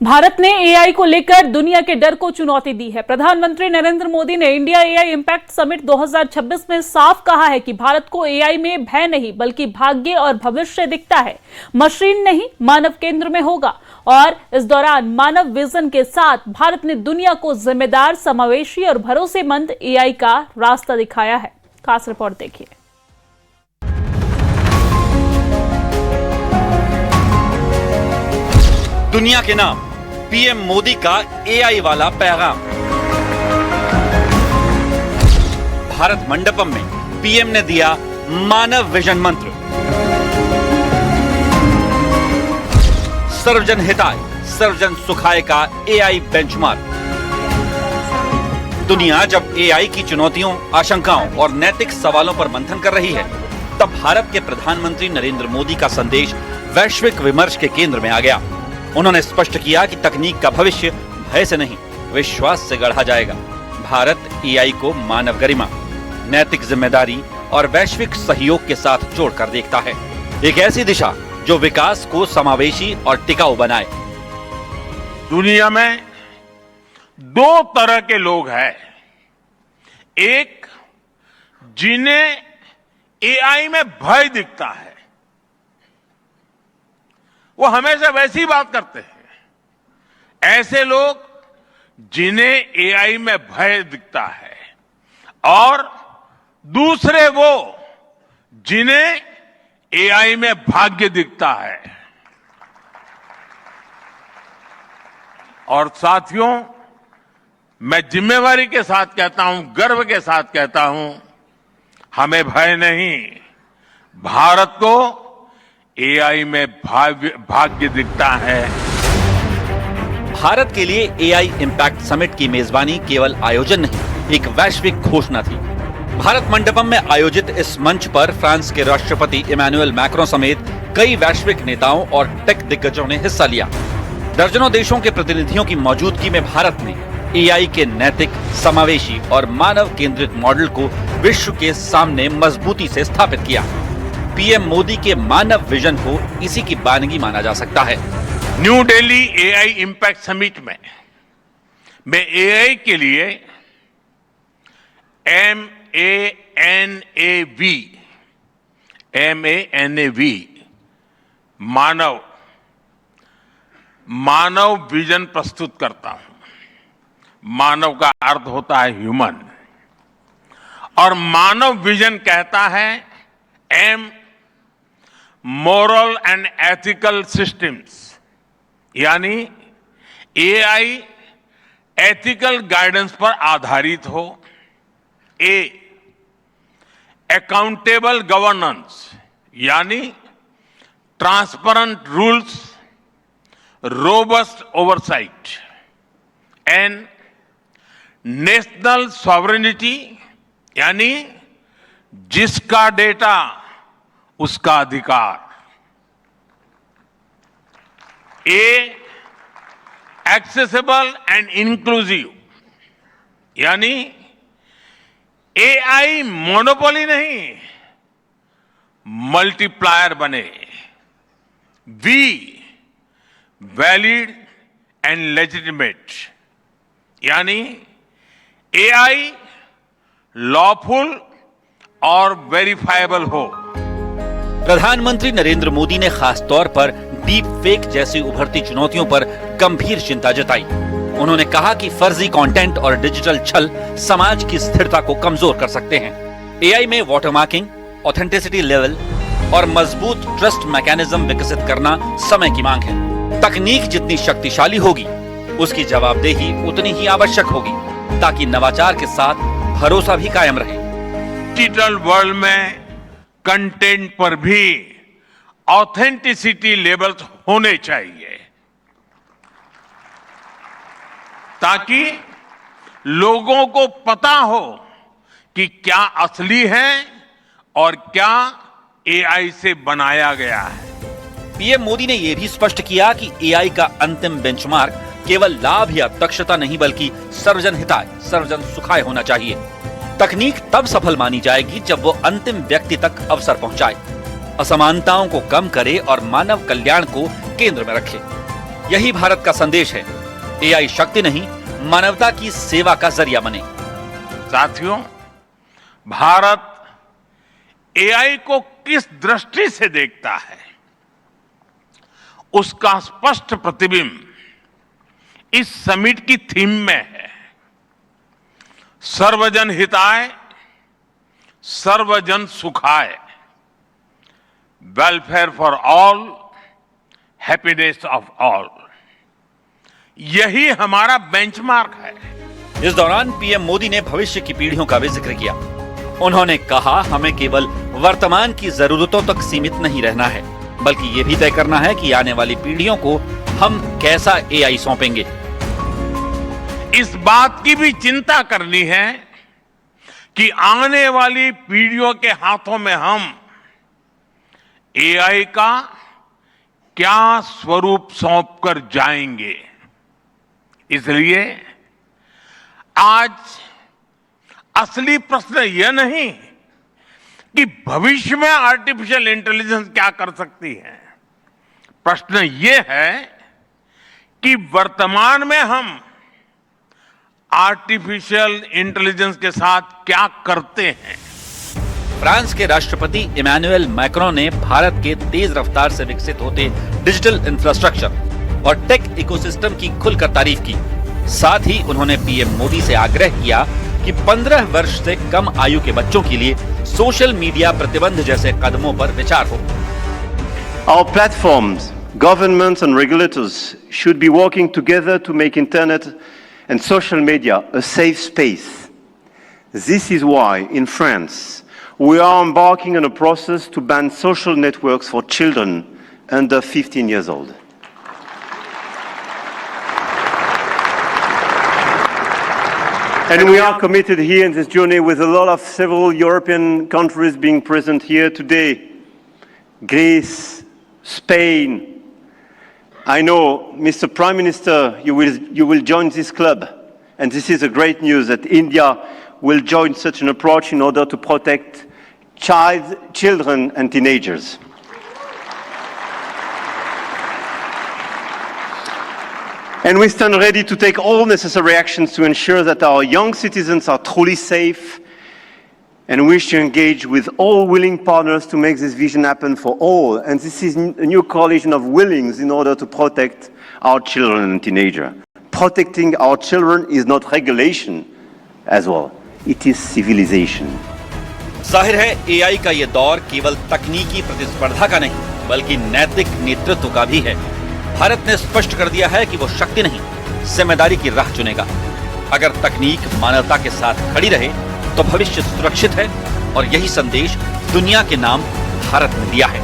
भारत ने एआई को लेकर दुनिया के डर को चुनौती दी है। प्रधानमंत्री नरेंद्र मोदी ने इंडिया एआई इंपैक्ट समिट 2026 में साफ कहा है कि भारत को एआई में भय नहीं बल्कि भाग्य और भविष्य दिखता है। मशीन नहीं, मानव केंद्र में होगा। और इस दौरान मानव विजन के साथ भारत ने दुनिया को जिम्मेदार, समावेशी और भरोसेमंद एआई का रास्ता दिखाया है। खास रिपोर्ट देखिए। दुनिया के नाम, पीएम मोदी का एआई वाला पैगाम। भारत मंडपम में पीएम ने दिया मानव विजन मंत्र। सर्वजन हिताय, सर्वजन सुखाय का एआई बेंचमार्क। दुनिया जब एआई की चुनौतियों, आशंकाओं और नैतिक सवालों पर मंथन कर रही है, तब भारत के प्रधानमंत्री नरेंद्र मोदी का संदेश वैश्विक विमर्श के केंद्र में आ गया। उन्होंने स्पष्ट किया कि तकनीक का भविष्य भय से नहीं, विश्वास से गढ़ा जाएगा। भारत एआई को मानव गरिमा, नैतिक जिम्मेदारी और वैश्विक सहयोग के साथ जोड़कर देखता है। एक ऐसी दिशा जो विकास को समावेशी और टिकाऊ बनाए। दुनिया में दो तरह के लोग हैं। एक, जिन्हें एआई में भय दिखता है, वो हमेशा वैसी बात करते हैं। ऐसे लोग जिन्हें एआई में भय दिखता है, और दूसरे वो जिन्हें एआई में भाग्य दिखता है। और साथियों, मैं जिम्मेवारी के साथ कहता हूं, गर्व के साथ कहता हूं, हमें भय नहीं, भारत को एआई में भाग्य दिखता है। भारत के लिए एआई इंपैक्ट समिट की मेजबानी केवल आयोजन नहीं, एक वैश्विक घोषणा थी। भारत मंडपम में आयोजित इस मंच पर फ्रांस के राष्ट्रपति इमैनुअल मैक्रों समेत कई वैश्विक नेताओं और टेक दिग्गजों ने हिस्सा लिया। दर्जनों देशों के प्रतिनिधियों की मौजूदगी में भारत ने एआई के नैतिक, समावेशी और मानव केंद्रित मॉडल को विश्व के सामने मजबूती से स्थापित किया। पीएम मोदी के मानव विजन को इसी की बानगी माना जा सकता है। New Delhi AI impact summit में मैं एआई के लिए MANAV मानव विजन प्रस्तुत करता हूं। मानव का अर्थ होता है ह्यूमन, और मानव विजन कहता है M, moral and ethical systems, यानी एआई एथिकल गाइडेंस पर आधारित हो। A, अकाउंटेबल गवर्नेंस, यानी transparent rules, robust oversight. N, national sovereignty, यानी जिसका डेटा उसका अधिकार। A, एक्सेसिबल एंड इंक्लूसिव, यानी एआई मोनोपोली नहीं, मल्टीप्लायर बने। V, वैलिड एंड लेजिटिमेट, यानी एआई लॉफुल और वेरीफाइबल हो। प्रधानमंत्री नरेंद्र मोदी ने खास तौर पर डीप फेक जैसी उभरती चुनौतियों पर गंभीर चिंता जताई। उन्होंने कहा कि फर्जी कंटेंट और डिजिटल छल समाज की स्थिरता को कमजोर कर सकते हैं। एआई में वाटरमार्किंग, ऑथेंटिसिटी लेवल और मजबूत ट्रस्ट मैकेनिज्म विकसित करना समय की मांग है। तकनीक जितनी शक्तिशाली होगी, उसकी जवाबदेही उतनी ही आवश्यक होगी, ताकि नवाचार के साथ भरोसा भी कायम रहे। डिजिटल वर्ल्ड में कंटेंट पर भी ऑथेंटिसिटी लेवल्स होने चाहिए, ताकि लोगों को पता हो कि क्या असली है और क्या एआई से बनाया गया है। पीएम मोदी ने यह भी स्पष्ट किया कि एआई का अंतिम बेंचमार्क केवल लाभ या दक्षता नहीं बल्कि सर्वजन हिताय, सर्वजन सुखाय होना चाहिए। तकनीक तब सफल मानी जाएगी जब वो अंतिम व्यक्ति तक अवसर पहुंचाए, असमानताओं को कम करे और मानव कल्याण को केंद्र में रखे। यही भारत का संदेश है, एआई शक्ति नहीं, मानवता की सेवा का जरिया बने। साथियों, भारत एआई को किस दृष्टि से देखता है, उसका स्पष्ट प्रतिबिंब इस समिट की थीम में है। सर्वजन हिताय, सर्वजन सुखाय, welfare for all, happiness of all, यही हमारा बेंचमार्क है। इस दौरान पीएम मोदी ने भविष्य की पीढ़ियों का भी जिक्र किया। उन्होंने कहा, हमें केवल वर्तमान की जरूरतों तक सीमित नहीं रहना है, बल्कि ये भी तय करना है कि आने वाली पीढ़ियों को हम कैसा एआई सौंपेंगे। इस बात की भी चिंता करनी है कि आने वाली पीढ़ियों के हाथों में हम एआई का क्या स्वरूप सौंप कर जाएंगे। इसलिए आज असली प्रश्न यह नहीं कि भविष्य में आर्टिफिशियल इंटेलिजेंस क्या कर सकती है, प्रश्न यह है कि वर्तमान में हम आर्टिफिशियल इंटेलिजेंस के साथ क्या करते हैं। फ्रांस के राष्ट्रपति इमैनुअल मैक्रों ने भारत के तेज रफ्तार से विकसित होते डिजिटल इंफ्रास्ट्रक्चर और टेक इकोसिस्टम की खुलकर तारीफ की। साथ ही उन्होंने पीएम मोदी से आग्रह किया कि 15 वर्ष से कम आयु के बच्चों के लिए सोशल मीडिया प्रतिबंध जैसे कदमों पर विचार हो। Our platforms, governments and regulators should be working together to make internet and social media a safe space. This is why in France we are embarking on a process to ban social networks for children under 15 years old. And we are committed here in this journey with a lot of several European countries being present here today. Greece, Spain. I know, Mr. Prime Minister, you will join this club. And this is a great news that India will join such an approach in order to protect children and teenagers. And we stand ready to take all necessary actions to ensure that our young citizens are truly safe, and wish to engage with all willing partners to make this vision happen for all. And this is a new coalition of willings in order to protect our children and teenagers. Protecting our children is not regulation as well, it is civilization. जाहिर है, AI का ये दौर केवल तकनीकी प्रतिस्पर्धा का नहीं, बल्कि नैतिक नेतृत्व का भी है। भारत ने स्पष्ट कर दिया है कि वो शक्ति नहीं, जिम्मेदारी की राह चुनेगा। अगर तकनीक मानवता के साथ खड़ी रहे तो भविष्य सुरक्षित है, और यही संदेश दुनिया के नाम भारत ने दिया है।